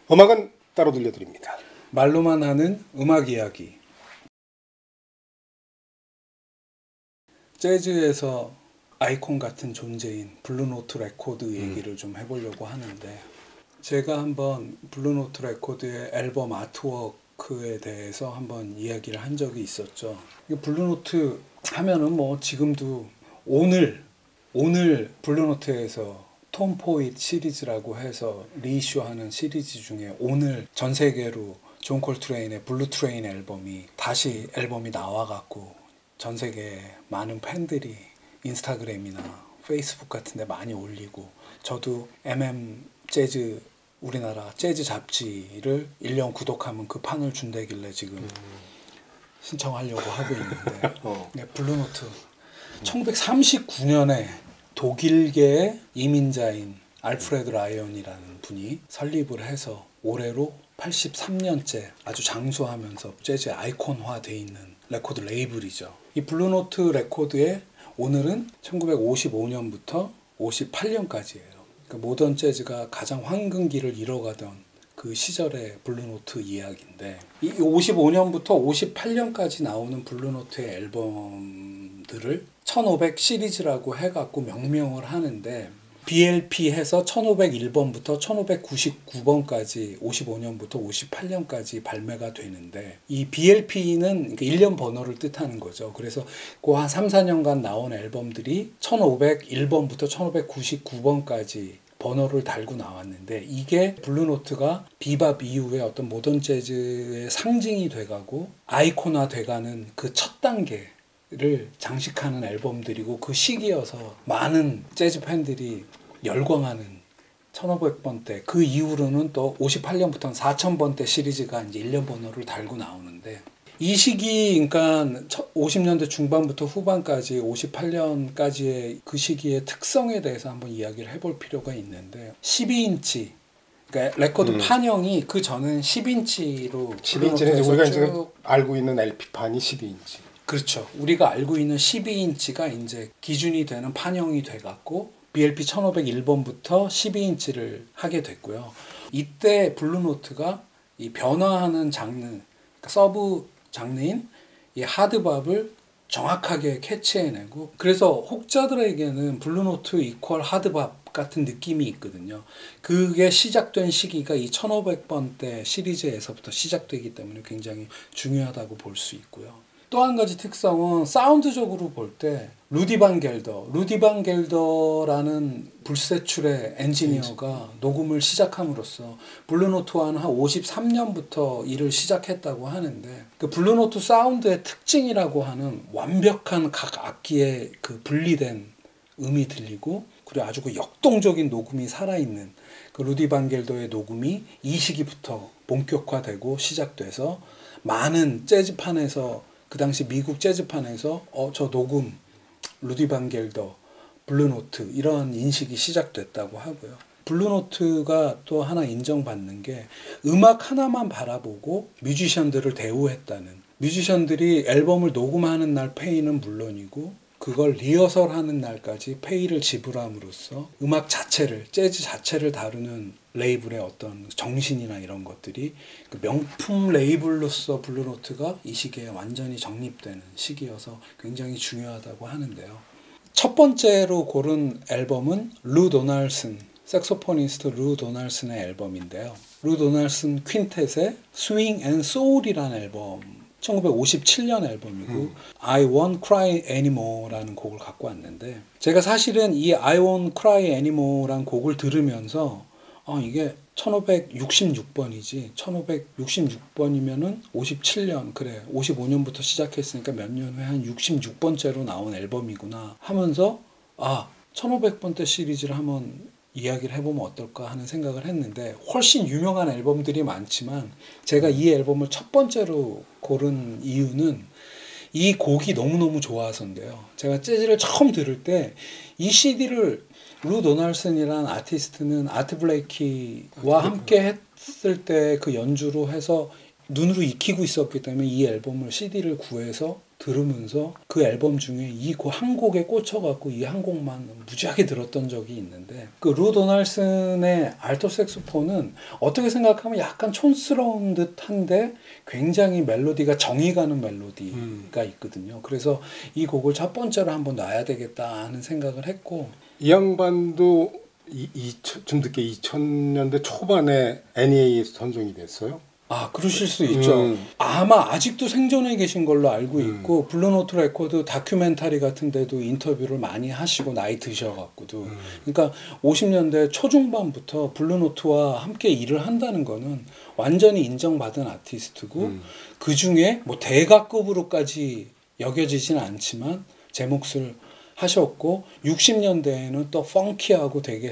음악은 따로 들려드립니다. 말로만 하는 음악 이야기. 재즈에서 아이콘 같은 존재인 블루노트 레코드 얘기를 좀 해보려고 하는데, 제가 한번 블루노트 레코드의 앨범 아트워크에 대해서 한번 이야기를 한 적이 있었죠. 블루노트 하면은 뭐 지금도 오늘 블루노트에서 톰 포잇 시리즈라고 해서 리이슈하는 시리즈 중에 오늘 전 세계로 존 콜트레인의 블루 트레인 앨범이 다시 앨범이 나와갖고 전 세계 많은 팬들이 인스타그램이나 페이스북 같은 데 많이 올리고, 저도 재즈 우리나라 재즈 잡지를 1년 구독하면 그 판을 준다길래 지금 신청하려고 하고 있는데 네, 블루노트 1939년에 독일계의 이민자인 알프레드 라이언이라는 분이 설립을 해서 올해로 83년째 아주 장수하면서 재즈의 아이콘화되어 있는 레코드 레이블이죠. 이 블루노트 레코드의 오늘은 1955년부터 58년까지예요. 그러니까 모던 재즈가 가장 황금기를 이뤄가던 그 시절의 블루노트 이야기인데, 이 55년부터 58년까지 나오는 블루노트의 앨범들을 1500 시리즈라고 해갖고 명명을 하는데, BLP 해서 1501번부터 1599번까지 55년부터 58년까지 발매가 되는데, 이 BLP는 1년 번호를 뜻하는 거죠. 그래서 그 한 3, 4년간 나온 앨범들이 1501번부터 1599번까지 번호를 달고 나왔는데, 이게 블루노트가 비밥 이후에 어떤 모던 재즈의 상징이 돼가고 아이콘화 돼가는 그 첫 단계를 장식하는 앨범들이고, 그 시기여서 많은 재즈 팬들이 열광하는 1500번대, 그 이후로는 또 58년부터는 4000번대 시리즈가 이제 1년 번호를 달고 나오는데, 이 시기, 그러니까 50년대 중반부터 후반까지 58년까지의 그 시기의 특성에 대해서 한번 이야기를 해볼 필요가 있는데, 12인치, 그러니까 레코드 판형이 그 전은 10인치로 12인치는 우리가 이제 알고 있는 LP판이 12인치. 그렇죠. 우리가 알고 있는 12인치가 이제 기준이 되는 판형이 돼갖고 BLP 1501번부터 12인치를 하게 됐고요. 이때 블루노트가 이 변화하는 장르, 그러니까 서브 장르인 이 하드밥을 정확하게 캐치해내고, 그래서 혹자들에게는 블루노트 이퀄 하드밥 같은 느낌이 있거든요. 그게 시작된 시기가 이 1500번대 시리즈에서부터 시작되기 때문에 굉장히 중요하다고 볼 수 있고요. 또 한 가지 특성은 사운드적으로 볼 때 루디 반 겔더라는 불세출의 엔지니어가 녹음을 시작함으로써 블루노트와는 한 53년부터 일을 시작했다고 하는데, 그 블루노트 사운드의 특징이라고 하는 완벽한 각 악기의 그 분리된 음이 들리고, 그리고 아주 그 역동적인 녹음이 살아있는 그 루디 반 겔더의 녹음이 이 시기부터 본격화되고 시작돼서 많은 재즈판에서, 그 당시 미국 재즈판에서 저 녹음 루디 반 겔더, 블루노트, 이런 인식이 시작됐다고 하고요. 블루노트가 또 하나 인정받는 게 음악 하나만 바라보고 뮤지션들을 대우했다는, 뮤지션들이 앨범을 녹음하는 날 페이는 물론이고 그걸 리허설하는 날까지 페이를 지불함으로써 음악 자체를, 재즈 자체를 다루는 레이블의 어떤 정신이나 이런 것들이 그 명품 레이블로서 블루노트가 이 시기에 완전히 정립되는 시기여서 굉장히 중요하다고 하는데요. 첫 번째로 고른 앨범은 루 도널슨, 색소포니스트 루 도널슨의 앨범인데요. 루 도널슨 퀸텟의 스윙 앤 소울이라는 앨범, 1957년 앨범이고 I Won't Cry Anymore라는 곡을 갖고 왔는데, 제가 사실은 이 I Won't Cry Anymore라는 곡을 들으면서 이게 1566번이지 1566번이면은 57년, 그래 55년부터 시작했으니까 몇 년 후에 한 66번째로 나온 앨범이구나 하면서 1500번대 시리즈를 한번 이야기를 해보면 어떨까 하는 생각을 했는데, 훨씬 유명한 앨범들이 많지만 제가 이 앨범을 첫 번째로 고른 이유는 이 곡이 너무너무 좋아서인데요. 제가 재즈를 처음 들을 때 이 CD를 루 도널슨이라는 아티스트는 아트 블레이키와 함께 했을 때 그 연주로 해서 눈으로 익히고 있었기 때문에 이 앨범을 CD를 구해서 들으면서 그 앨범 중에 이 한 곡에 꽂혀갖고 이 한 곡만 무지하게 들었던 적이 있는데 그 루 도널슨의 알토 색소폰은 어떻게 생각하면 약간 촌스러운 듯한데 굉장히 멜로디가 정이 가는 멜로디가 있거든요. 그래서 이 곡을 첫 번째로 한번 놔야 되겠다 하는 생각을 했고 이 양반도 좀 늦게 2000년대 초반에 NEA에 선정이 됐어요. 아, 그러실 수 있죠. 아마 아직도 생존해 계신 걸로 알고 있고 블루노트 레코드 다큐멘터리 같은 데도 인터뷰를 많이 하시고 나이 드셔갖고도 그러니까 50년대 초중반부터 블루노트와 함께 일을 한다는 거는 완전히 인정받은 아티스트고 그 중에 뭐 대가급으로까지 여겨지진 않지만 제 몫을 하셨고 60년대에는 또 펑키하고 되게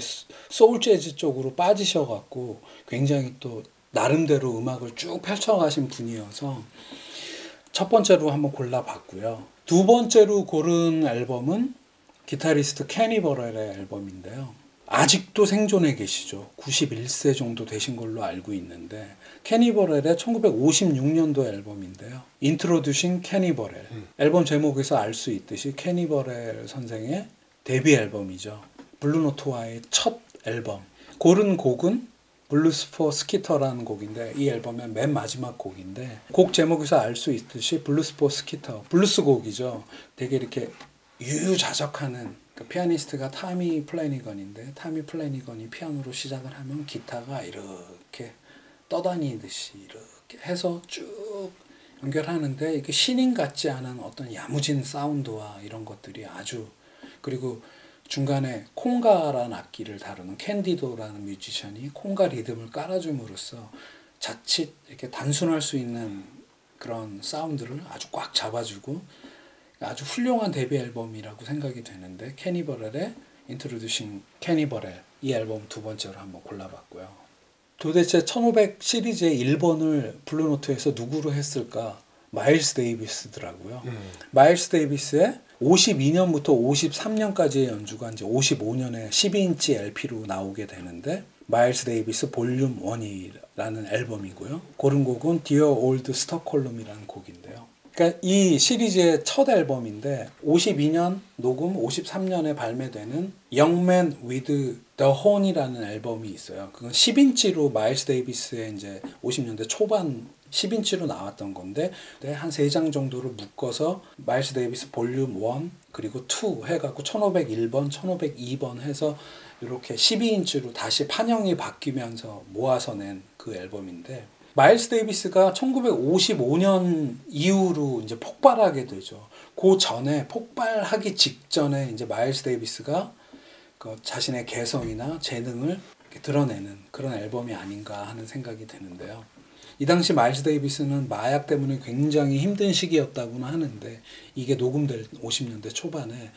소울 재즈 쪽으로 빠지셔갖고 굉장히 또 나름대로 음악을 쭉 펼쳐가신 분이어서 첫 번째로 한번 골라봤고요. 두 번째로 고른 앨범은 기타리스트 케니 버렐의 앨범인데요. 아직도 생존해 계시죠. 91세 정도 되신 걸로 알고 있는데 케니 버렐의 1956년도 앨범인데요. 인트로듀싱 케니 버렐. 앨범 제목에서 알 수 있듯이 케니 버렐 선생의 데뷔 앨범이죠. 블루노트와의 첫 앨범. 고른 곡은 블루스 포 스키터라는 곡인데 이 앨범의 맨 마지막 곡인데 곡 제목에서 알 수 있듯이 블루스 포 스키터. 블루스 곡이죠. 되게 이렇게 유유자적하는 그 피아니스트가 타미 플래니건인데 타미 플래니건이 피아노로 시작을 하면 기타가 이렇게 떠다니듯이 이렇게 해서 쭉 연결하는데 이게 신인 같지 않은 어떤 야무진 사운드와 이런 것들이 아주 그리고 중간에 콩가라는 악기를 다루는 캔디도라는 뮤지션이 콩가 리듬을 깔아줌으로써 자칫 이렇게 단순할 수 있는 그런 사운드를 아주 꽉 잡아주고 아주 훌륭한 데뷔 앨범이라고 생각이 되는데 케니 버렐의 인트로듀싱 케니 버렐 이 앨범 두 번째로 한번 골라봤고요. 도대체 1500 시리즈의 1번을 블루노트에서 누구로 했을까? 마일스 데이비스더라고요. 마일스 데이비스의 52년부터 53년까지의 연주가 이제 55년에 12인치 LP로 나오게 되는데 마일스 데이비스 볼륨 1이라는 앨범이고요. 고른 곡은 Dear Old Stockholm이라는 곡인데요. 그러니까 이 시리즈의 첫 앨범인데 52년 녹음 53년에 발매되는 Young Man with the Horn이라는 앨범이 있어요. 그건 10인치로 마일스 데이비스의 이제 50년대 초반 10인치로 나왔던 건데 한 3장 정도를 묶어서 마일스 데이비스 볼륨 1 그리고 2 해갖고 1501번, 1502번 해서 이렇게 12인치로 다시 판형이 바뀌면서 모아서 낸 그 앨범인데 마일스 데이비스가 1955년 이후로 이제 폭발하게 되죠. 그 전에 폭발하기 직전에 이제 마일스 데이비스가 그 자신의 개성이나 재능을 이렇게 드러내는 그런 앨범이 아닌가 하는 생각이 드는데요. 이 당시 마일스 데이비스는 마약 때문에 굉장히 힘든 시기였다고는 하는데 이게 녹음될 50년대 초반에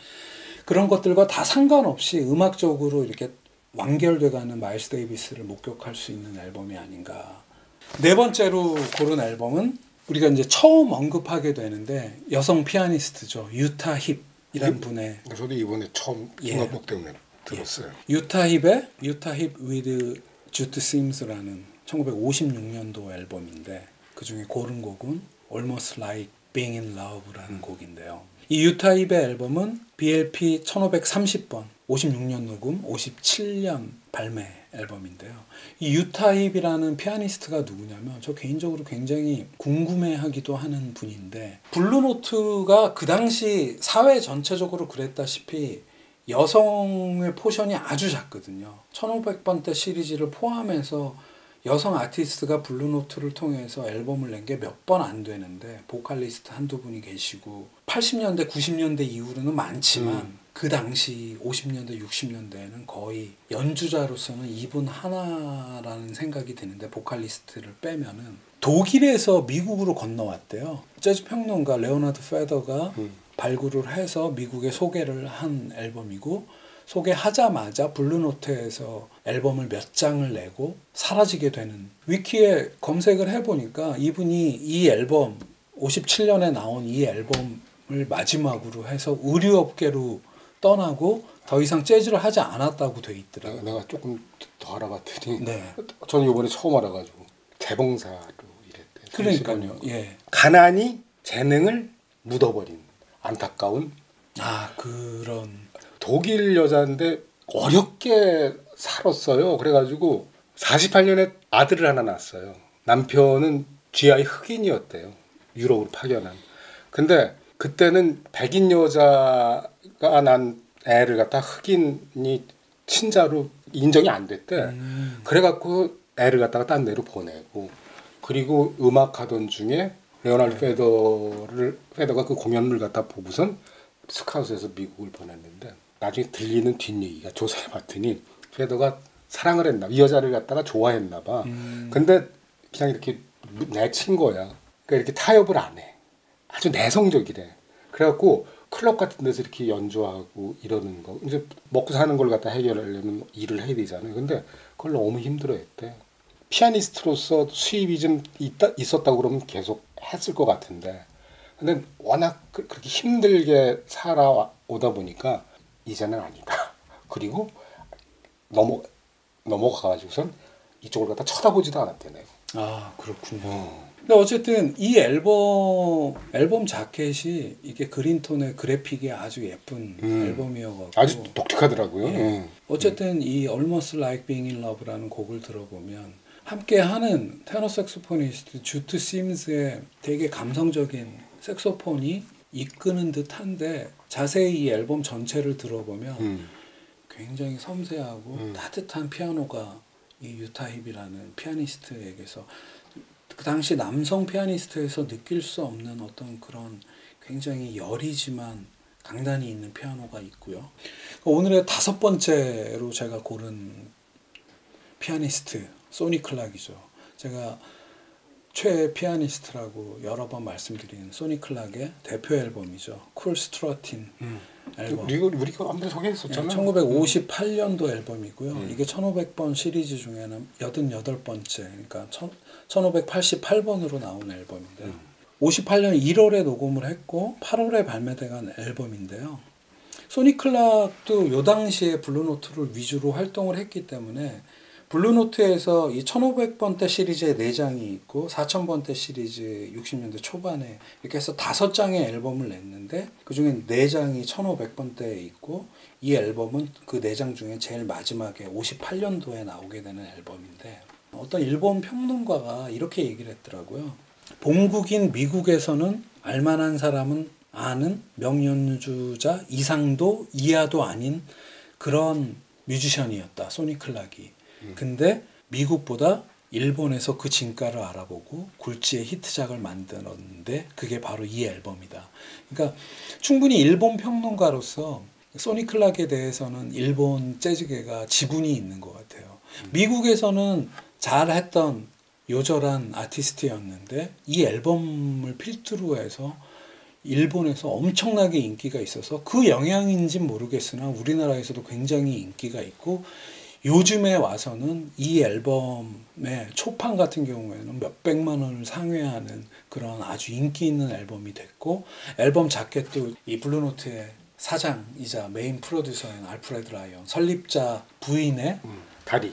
그런 것들과 다 상관없이 음악적으로 이렇게 완결돼가는 마일스 데이비스를 목격할 수 있는 앨범이 아닌가. 네 번째로 고른 앨범은 우리가 이제 처음 언급하게 되는데 여성 피아니스트죠. 유타 힙이란 분의 저도 이번에 처음 중간곡 때문에 들었어요. 유타 힙의 유타 힙 with Jute Sims라는 1956년도 앨범인데 그중에 고른 곡은 Almost Like Being in Love라는 곡인데요. 이 유타 힙의 앨범은 BLP 1530번 56년 녹음 57년 발매 앨범인데요. 이 유타 힙이라는 피아니스트가 누구냐면 저 개인적으로 굉장히 궁금해하기도 하는 분인데 블루노트가 그 당시 사회 전체적으로 그랬다시피 여성의 포션이 아주 작거든요. 1500번대 시리즈를 포함해서 여성 아티스트가 블루노트를 통해서 앨범을 낸 게 몇 번 안 되는데 보컬리스트 한두 분이 계시고 80년대 90년대 이후로는 많지만 그 당시 50년대 60년대에는 거의 연주자로서는 이분 하나라는 생각이 드는데 보컬리스트를 빼면은 독일에서 미국으로 건너왔대요. 재즈 평론가 레오나드 페더가 발굴을 해서 미국에 소개를 한 앨범이고 소개하자마자 블루노트에서 앨범을 몇 장을 내고 사라지게 되는 위키에 검색을 해보니까 이분이 이 앨범 57년에 나온 이 앨범을 마지막으로 해서 의류업계로 떠나고 더 이상 재즈를 하지 않았다고 돼 있더라고요. 내가 조금 더 알아봤더니 네. 저는 이번에 처음 알아가지고 재봉사로 일했대. 그러니까요. 예. 가난이 재능을 묻어버린 안타까운 그런 독일 여자인데 어렵게 살았어요. 그래가지고 48년에 아들을 하나 낳았어요. 남편은 GI 흑인이었대요. 유럽으로 파견한. 근데 그때는 백인 여자가 난 애를 갖다 흑인이 친자로 인정이 안 됐대. 그래갖고 애를 갖다가 딴 데로 보내고, 그리고 음악하던 중에 레오나르도 페더가 그 공연을 갖다 보고선 스카우트에서 미국을 보냈는데, 나중에 들리는 뒷얘기가 조사해봤더니 페더가 사랑을 했나, 이 여자를 갖다가 좋아했나 봐. 근데 그냥 이렇게 내친 거야. 그러니까 이렇게 타협을 안 해. 아주 내성적이래. 그래갖고 클럽 같은 데서 이렇게 연주하고 이러는 거, 이제 먹고 사는 걸 갖다 해결하려면 일을 해야 되잖아요. 근데 그걸 너무 힘들어했대. 피아니스트로서 수입이 좀 있었다고 그러면 계속 했을 것 같은데, 근데 워낙 그렇게 힘들게 살아오다 보니까 이제는 아니다. 그리고 넘어가가지고선 이쪽을 갖다 쳐다보지도 않았대네요. 그렇군요. 근데 어쨌든 이 앨범 자켓이 이게 그린톤의 그래픽이 아주 예쁜 앨범이어가지고 아주 독특하더라고요. 예. 어쨌든 이 Almost Like Being in Love라는 곡을 들어보면 함께하는 테너 색소포니스트 주트 심스의 되게 감성적인 색소폰이 이끄는 듯한데, 자세히 이 앨범 전체를 들어보면 굉장히 섬세하고 따뜻한 피아노가 이 유타 힙이라는 피아니스트에게서, 그 당시 남성 피아니스트에서 느낄 수 없는 어떤 그런 굉장히 여리지만 강단이 있는 피아노가 있고요. 오늘의 5번째로 제가 고른 피아니스트 소니 클락이죠. 제가 최애 피아니스트라고 여러 번 말씀드린 소니 클락의 대표 앨범이죠. 쿨 스트러틴 앨범. 우리가 한번 소개했었잖아요. 1958년도 앨범이고요. 이게 1500번 시리즈 중에는 88번째, 그러니까 1588번으로 나온 앨범인데요. 58년 1월에 녹음을 했고 8월에 발매된 앨범인데요. 소니 클락도 요 당시에 블루노트를 위주로 활동을 했기 때문에 블루노트에서 이 1500번대 시리즈에 4장이 있고 4000번대 시리즈 60년대 초반에 이렇게 해서 5장의 앨범을 냈는데, 그중에 4장이 1500번대에 있고 이 앨범은 그 4장 중에 제일 마지막에 58년도에 나오게 되는 앨범인데, 어떤 일본 평론가가 이렇게 얘기를 했더라고요. 본국인 미국에서는 알만한 사람은 아는 명연주자 이상도 이하도 아닌 그런 뮤지션이었다, 소니 클락이. 근데 미국보다 일본에서 그 진가를 알아보고 굴지의 히트작을 만들었는데 그게 바로 이 앨범이다. 그러니까 충분히 일본 평론가로서 소니 클락에 대해서는 일본 재즈계가 지분이 있는 것 같아요. 미국에서는 잘했던 요절한 아티스트였는데 이 앨범을 필두로 해서 일본에서 엄청나게 인기가 있어서 그 영향인지는 모르겠으나 우리나라에서도 굉장히 인기가 있고, 요즘에 와서는 이 앨범의 초판 같은 경우에는 몇백만 원을 상회하는 그런 아주 인기 있는 앨범이 됐고, 앨범 자켓도 이 블루노트의 사장이자 메인 프로듀서인 알프레드 라이언, 설립자 부인의 다리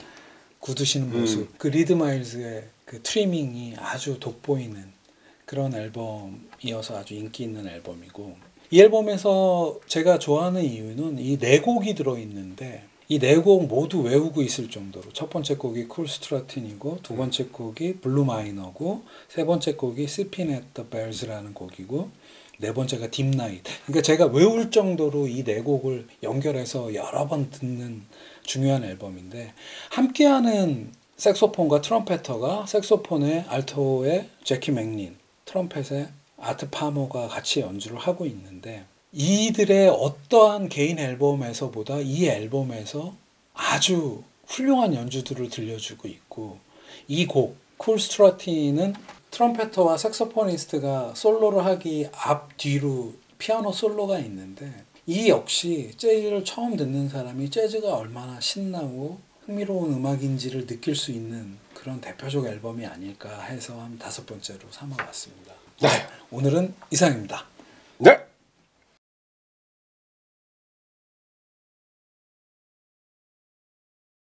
굳으시는 모습, 그 리드 마일즈의 그 트리밍이 아주 돋보이는 그런 앨범이어서 아주 인기 있는 앨범이고, 이 앨범에서 제가 좋아하는 이유는 이 4곡이 들어있는데 이 4곡 모두 외우고 있을 정도로, 첫 번째 곡이 쿨 스트러틴이고, 두 번째 곡이 블루 마이너고, 세 번째 곡이 Sipping at the Bells라는 곡이고, 네 번째가 딥 나잇. 그러니까 제가 외울 정도로 이 4곡을 연결해서 여러 번 듣는 중요한 앨범인데, 함께하는 색소폰과 트럼페터가 색소폰의 알토의 제키 맥린, 트럼펫의 아트 파머가 같이 연주를 하고 있는데, 이들의 어떠한 개인 앨범에서보다 이 앨범에서 아주 훌륭한 연주들을 들려주고 있고, 이 곡 쿨 스트러틴은 트럼페터와 색소포니스트가 솔로를 하기 앞뒤로 피아노 솔로가 있는데, 이 역시 재즈를 처음 듣는 사람이 재즈가 얼마나 신나고 흥미로운 음악인지를 느낄 수 있는 그런 대표적 앨범이 아닐까 해서 한 5번째로 삼아봤습니다. 네. 오늘은 이상입니다.